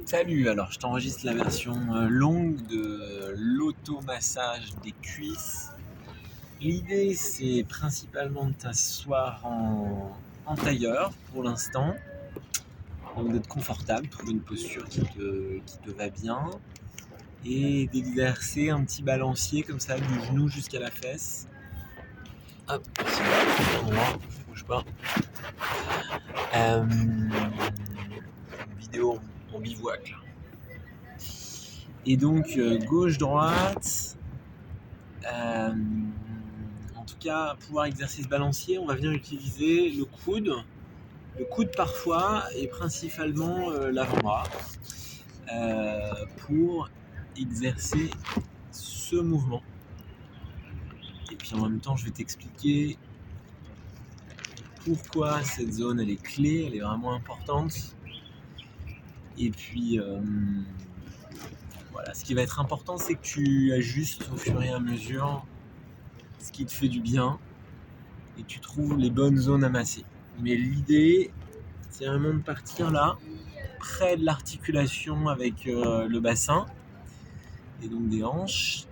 Salut, alors je t'enregistre la version longue de l'automassage des cuisses. L'idée c'est principalement de t'asseoir en tailleur pour l'instant, donc d'être confortable, trouver une posture qui te va bien et d'exercer un petit balancier comme ça du genou jusqu'à la fesse. Hop, c'est bon, bouge pas. Une vidéo en bivouac là. Et donc gauche-droite, en tout cas pouvoir exercer ce balancier, on va venir utiliser le coude parfois et principalement l'avant-bras pour exercer ce mouvement. Et puis en même temps je vais t'expliquer pourquoi cette zone elle est clé, elle est vraiment importante. Et puis voilà, ce qui va être important, c'est que tu ajustes au fur et à mesure ce qui te fait du bien et tu trouves les bonnes zones à masser. Mais l'idée, c'est vraiment de partir là, près de l'articulation avec le bassin et donc des hanches,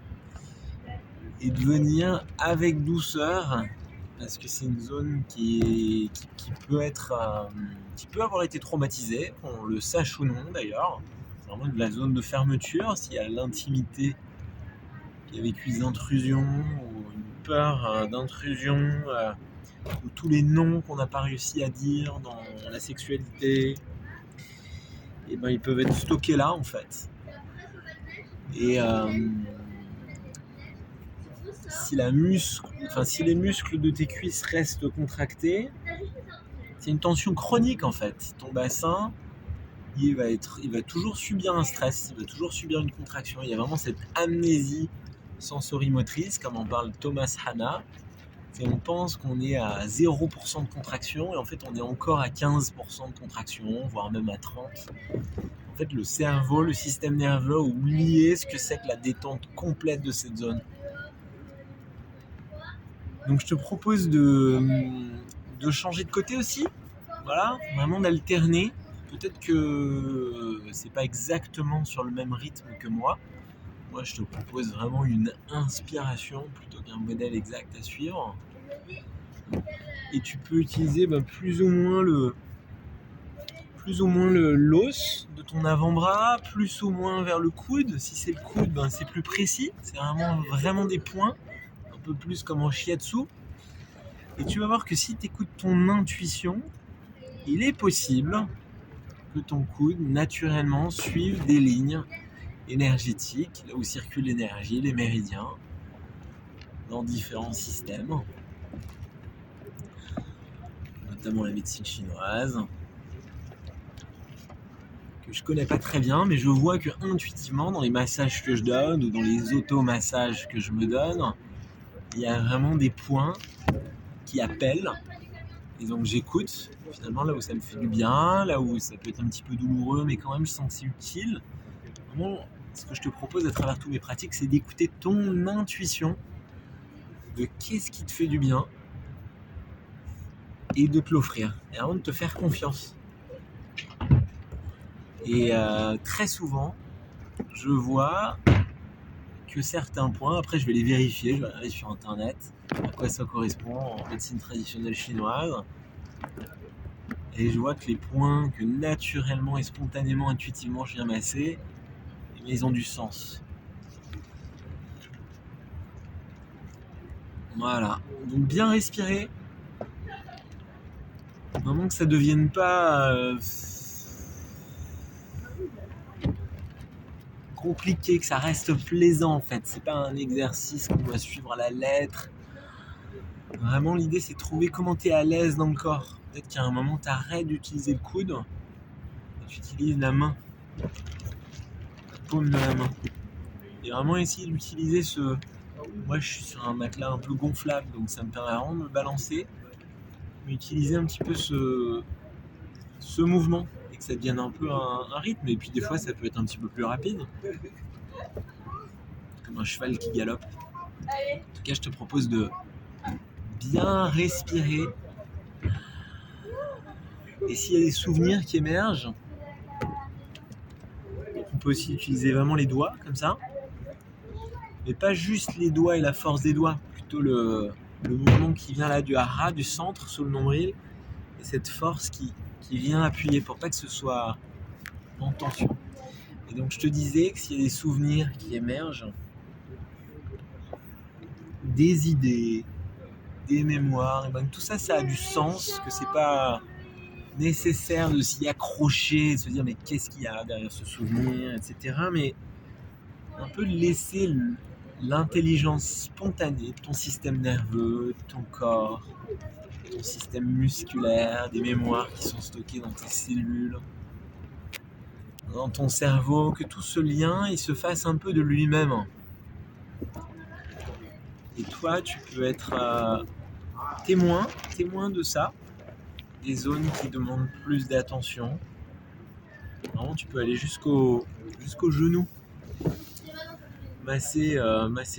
et de venir avec douceur, parce que c'est une zone qui peut avoir été traumatisée, qu'on le sache ou non d'ailleurs. C'est vraiment de la zone de fermeture. S'il y a l'intimité qui a vécu des intrusions ou une peur d'intrusion, ou tous les noms qu'on n'a pas réussi à dire dans la sexualité, et ben ils peuvent être stockés là en fait. Et si les muscles de tes cuisses restent contractés, c'est une tension chronique en fait. Ton bassin, il va toujours subir un stress, il va toujours subir une contraction. Il y a vraiment cette amnésie sensorimotrice, comme en parle Thomas Hanna. Et on pense qu'on est à 0% de contraction et en fait on est encore à 15% de contraction, voire même à 30%. En fait le cerveau, le système nerveux a oublié ce que c'est que la détente complète de cette zone. Donc je te propose de changer de côté aussi, voilà, vraiment d'alterner. Peut-être que c'est pas exactement sur le même rythme que moi. Moi je te propose vraiment une inspiration plutôt qu'un modèle exact à suivre. Et tu peux utiliser plus ou moins l'os de ton avant-bras, plus ou moins vers le coude. Si c'est le coude, c'est plus précis. C'est vraiment des points, un peu plus comme en shiatsu. Et tu vas voir que si tu écoutes ton intuition, il est possible que ton coude, naturellement, suive des lignes énergétiques, là où circule l'énergie, les méridiens, dans différents systèmes, notamment la médecine chinoise, que je connais pas très bien, mais je vois que intuitivement, dans les massages que je donne ou dans les automassages que je me donne, il y a vraiment des points qui appellent. Et donc j'écoute, finalement, là où ça me fait du bien, là où ça peut être un petit peu douloureux, mais quand même je sens que c'est utile. Vraiment, ce que je te propose à travers toutes mes pratiques, c'est d'écouter ton intuition de qu'est-ce qui te fait du bien et de te l'offrir. Et vraiment de te faire confiance. Et très souvent, je vois que certains points, après je vais les vérifier, je vais regarder sur internet à quoi ça correspond en médecine traditionnelle chinoise. Et je vois que les points que naturellement et spontanément, intuitivement je viens masser, ils ont du sens. Voilà, donc bien respirer. Vraiment que ça devienne pas compliqué, que ça reste plaisant en fait. C'est pas un exercice qu'on doit suivre à la lettre. Vraiment l'idée c'est de trouver comment tu es à l'aise dans le corps. Peut-être qu'à un moment tu arrêtes d'utiliser le coude et tu utilises la main, la paume de la main. Et vraiment essayer d'utiliser ce... Moi je suis sur un matelas un peu gonflable, donc ça me permet vraiment de me balancer. Mais utiliser un petit peu ce mouvement et que ça devienne un peu un rythme. Et puis des fois ça peut être un petit peu plus rapide, comme un cheval qui galope. En tout cas je te propose de bien respirer. Et s'il y a des souvenirs qui émergent, On peut aussi utiliser vraiment les doigts, comme ça. Mais pas juste les doigts et la force des doigts, plutôt le mouvement qui vient là du hara, du centre, sous le nombril, et cette force qui vient appuyer pour pas que ce soit en tension. Et donc je te disais que s'il y a des souvenirs qui émergent, des idées, des mémoires, et ben tout ça, ça a du sens, que c'est pas nécessaire de s'y accrocher, de se dire mais qu'est-ce qu'il y a derrière ce souvenir, etc. Mais un peu laisser l'intelligence spontanée de ton système nerveux, de ton corps, ton système musculaire, des mémoires qui sont stockées dans tes cellules, dans ton cerveau, que tout ce lien il se fasse un peu de lui-même. Et toi, tu peux être témoin de ça, des zones qui demandent plus d'attention. Vraiment, tu peux aller jusqu'au genou, masser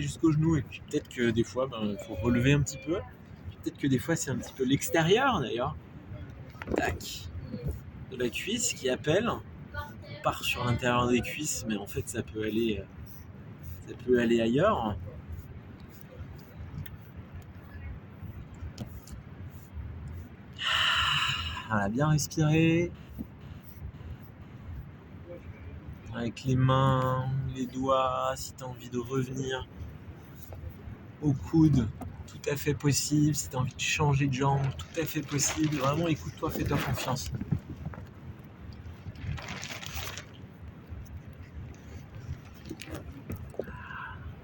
jusqu'au genou, et puis peut-être que des fois, il faut relever un petit peu. Peut-être que des fois, c'est un petit peu l'extérieur d'ailleurs. Tac, de la cuisse qui appelle. On part sur l'intérieur des cuisses, mais en fait, ça peut aller ailleurs. Voilà, bien respirer. Avec les mains, les doigts, si tu as envie de revenir au coude, tout à fait possible. Si tu as envie de changer de jambe, tout à fait possible. Vraiment, écoute-toi, fais-toi confiance.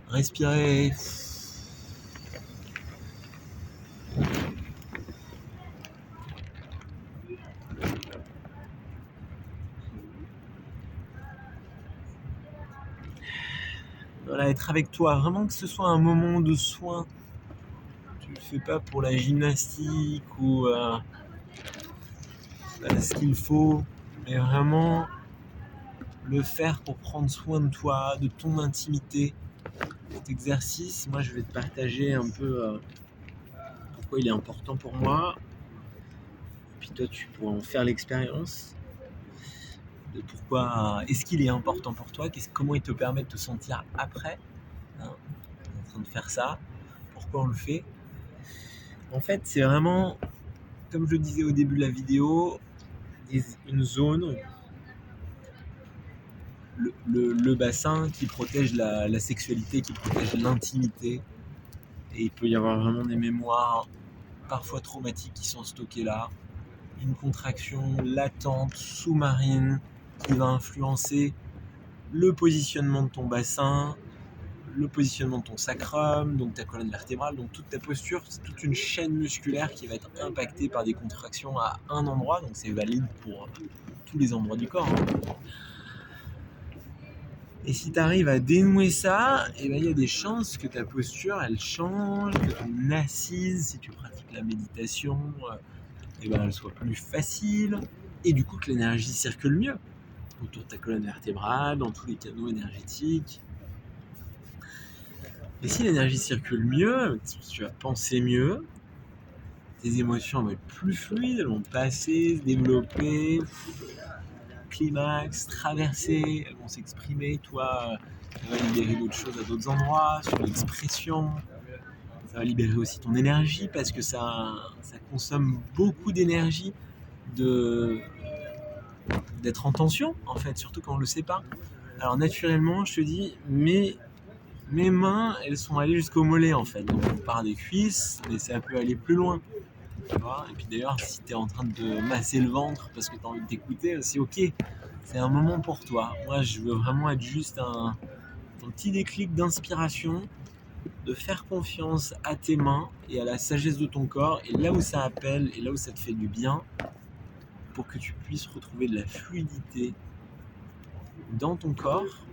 Respirer. Voilà, être avec toi, vraiment que ce soit un moment de soin. Tu le fais pas pour la gymnastique ou ce qu'il faut, mais vraiment le faire pour prendre soin de toi, de ton intimité. Cet exercice, moi je vais te partager un peu pourquoi il est important pour moi. Et puis toi tu pourras en faire l'expérience de pourquoi est-ce qu'il est important pour toi, comment il te permet de te sentir après, hein, en train de faire ça, pourquoi on le fait. En fait, c'est vraiment, comme je le disais au début de la vidéo, une zone, le bassin qui protège la sexualité, qui protège l'intimité. Et il peut y avoir vraiment des mémoires parfois traumatiques qui sont stockées là. Une contraction latente, sous-marine, qui va influencer le positionnement de ton bassin, le positionnement de ton sacrum, donc ta colonne vertébrale, donc toute ta posture. C'est toute une chaîne musculaire qui va être impactée par des contractions à un endroit, donc c'est valide pour tous les endroits du corps. Et si tu arrives à dénouer ça, il y a des chances que ta posture elle change, que ton assise, si tu pratiques la méditation, elle soit plus facile, et du coup que l'énergie circule mieux autour de ta colonne vertébrale, dans tous les canaux énergétiques. Et si l'énergie circule mieux, tu vas penser mieux, tes émotions vont être plus fluides, elles vont passer, se développer, climax, traverser, elles vont s'exprimer, toi, ça va libérer d'autres choses à d'autres endroits, sur l'expression, ça va libérer aussi ton énergie, parce que ça consomme beaucoup d'énergie d'être en tension, en fait, surtout quand on ne le sait pas. Alors naturellement, je te dis, mes mains, elles sont allées jusqu'au mollet, en fait. Donc on part des cuisses, mais ça peut aller plus loin. Tu vois. Et puis d'ailleurs, si tu es en train de masser le ventre parce que tu as envie de t'écouter, c'est ok. C'est un moment pour toi. Moi, je veux vraiment être juste un petit déclic d'inspiration, de faire confiance à tes mains et à la sagesse de ton corps, et là où ça appelle et là où ça te fait du bien, pour que tu puisses retrouver de la fluidité dans ton corps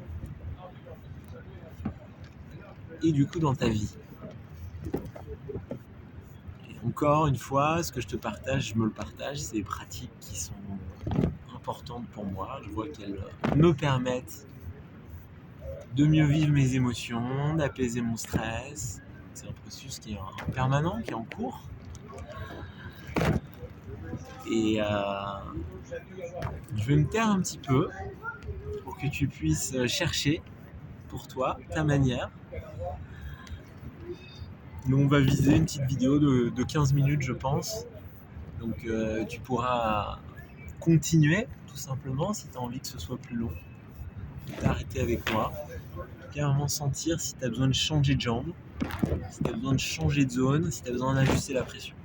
et du coup dans ta vie. Et encore une fois, ce que je te partage, je me le partage, c'est des pratiques qui sont importantes pour moi. Je vois qu'elles me permettent de mieux vivre mes émotions, d'apaiser mon stress. C'est un processus qui est permanent, qui est en cours. Et je vais me taire un petit peu pour que tu puisses chercher pour toi ta manière. Nous, on va viser une petite vidéo de 15 minutes, je pense. Donc, tu pourras continuer, tout simplement, si tu as envie que ce soit plus long. T'arrêter avec moi. Carrément sentir si tu as besoin de changer de jambe, si tu as besoin de changer de zone, si tu as besoin d'ajuster la pression.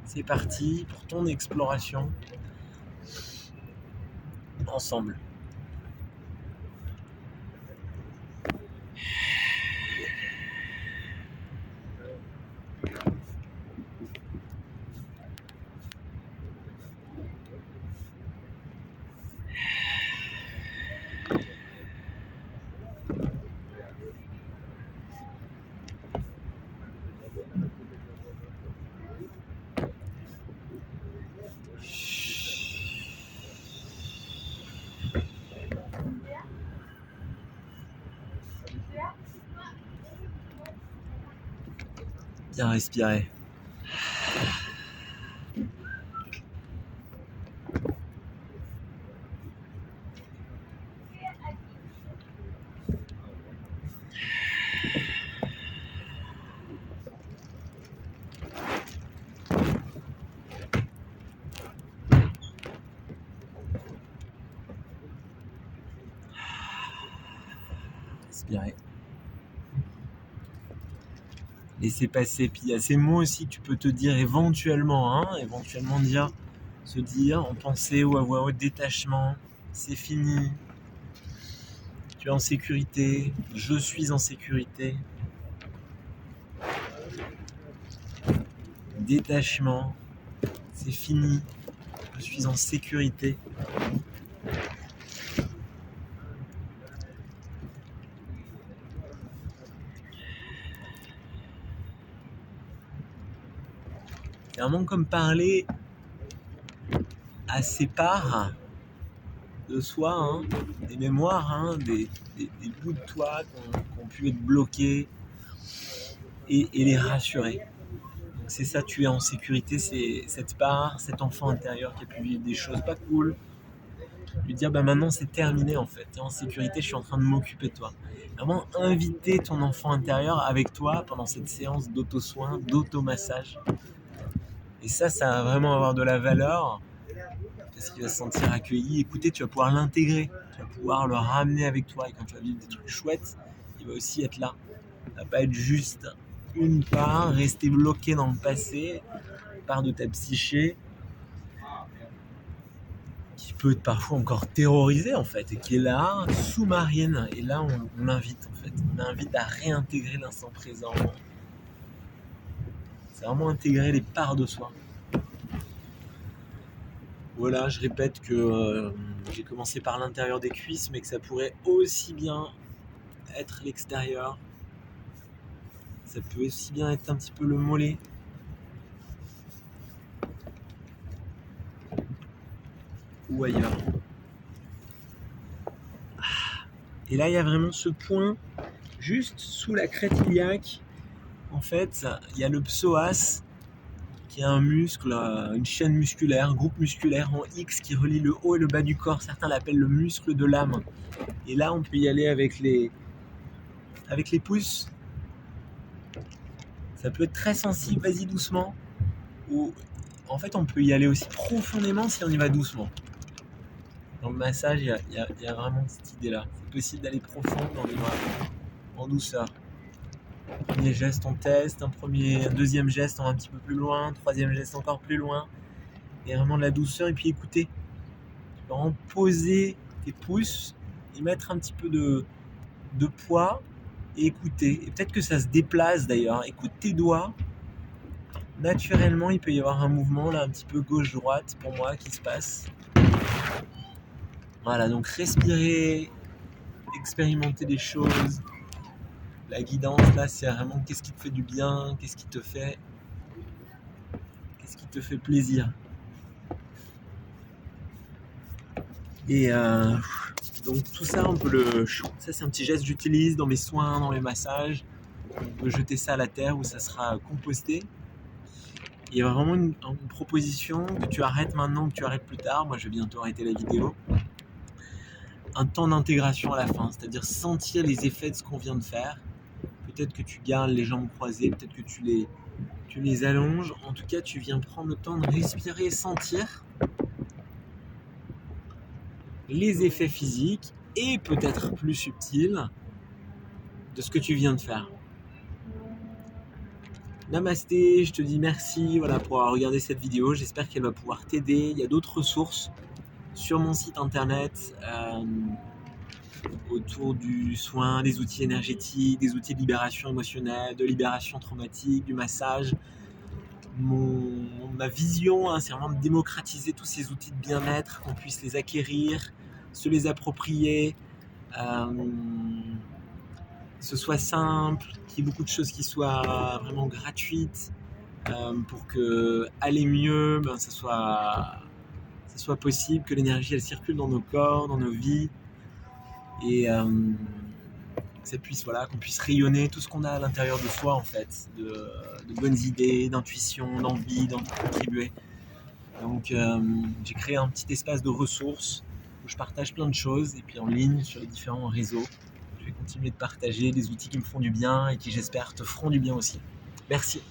C'est parti pour ton exploration ensemble. Bien respirer. Respirer. Laisser passer. Puis il y a ces mots aussi que tu peux te dire éventuellement, se dire en pensée ou à voix haute, détachement, c'est fini, tu es en sécurité, je suis en sécurité. Détachement, c'est fini, je suis en sécurité. C'est vraiment comme parler à ses parts de soi, des mémoires, des bouts de toi qui ont pu être bloqués et les rassurer. Donc c'est ça, tu es en sécurité, c'est cette part, cet enfant intérieur qui a pu vivre des choses pas cool. Lui dire maintenant c'est terminé en fait, tu es en sécurité, je suis en train de m'occuper de toi. Vraiment inviter ton enfant intérieur avec toi pendant cette séance d'auto-soin, d'auto-massage. Et ça va vraiment avoir de la valeur parce qu'il va se sentir accueilli. Écoutez, tu vas pouvoir l'intégrer, tu vas pouvoir le ramener avec toi. Et quand tu vas vivre des trucs chouettes, il va aussi être là. Ça va pas être juste une part, rester bloqué dans le passé, part de ta psyché qui peut être parfois encore terrorisée en fait et qui est là, sous-marine. Et là, on l'invite en fait. On l'invite à réintégrer l'instant présent. C'est vraiment intégrer les parts de soi. Voilà, je répète que j'ai commencé par l'intérieur des cuisses, mais que ça pourrait aussi bien être l'extérieur. Ça peut aussi bien être un petit peu le mollet. Ou ailleurs. Et là, il y a vraiment ce point, juste sous la crête iliaque. En fait, il y a le psoas, qui est un muscle, une chaîne musculaire, un groupe musculaire en X qui relie le haut et le bas du corps. Certains l'appellent le muscle de l'âme. Et là, on peut y aller avec les pouces. Ça peut être très sensible, vas-y doucement. Ou en fait, on peut y aller aussi profondément si on y va doucement. Dans le massage, il y a vraiment cette idée-là. C'est possible d'aller profond dans les bras, en douceur. Premier geste, on teste. Un deuxième geste, on va un petit peu plus loin. Troisième geste, encore plus loin. Et vraiment de la douceur. Et puis écoutez. Tu peux vraiment poser tes pouces et mettre un petit peu de poids et écouter. Et peut-être que ça se déplace d'ailleurs. Écoute tes doigts. Naturellement, il peut y avoir un mouvement là, un petit peu gauche-droite pour moi qui se passe. Voilà, donc respirer, expérimenter des choses. La guidance là, c'est vraiment qu'est-ce qui te fait du bien, qu'est-ce qui te fait plaisir. Et donc tout ça, ça c'est un petit geste que j'utilise dans mes soins, dans mes massages. On peut jeter ça à la terre où ça sera composté. Il y a vraiment une proposition que tu arrêtes maintenant ou que tu arrêtes plus tard. Moi, je vais bientôt arrêter la vidéo. un temps d'intégration à la fin, c'est-à-dire sentir les effets de ce qu'on vient de faire. Peut-être que tu gardes les jambes croisées, peut-être que tu les allonges. En tout cas, tu viens prendre le temps de respirer et sentir les effets physiques et peut-être plus subtils de ce que tu viens de faire. Namasté, je te dis merci pour avoir regardé cette vidéo. J'espère qu'elle va pouvoir t'aider. Il y a d'autres ressources sur mon site internet autour du soin, des outils énergétiques, des outils de libération émotionnelle, de libération traumatique, du massage. Ma vision, c'est vraiment de démocratiser tous ces outils de bien-être, qu'on puisse les acquérir, se les approprier, que ce soit simple, qu'il y ait beaucoup de choses qui soient vraiment gratuites, pour que aller mieux, ça soit possible, que l'énergie elle circule dans nos corps, dans nos vies, et qu'on puisse rayonner tout ce qu'on a à l'intérieur de soi en fait, de bonnes idées, d'intuition, d'envie, d'envie de contribuer. Donc j'ai créé un petit espace de ressources où je partage plein de choses, et puis en ligne sur les différents réseaux. Je vais continuer de partager des outils qui me font du bien et qui j'espère te feront du bien aussi. Merci.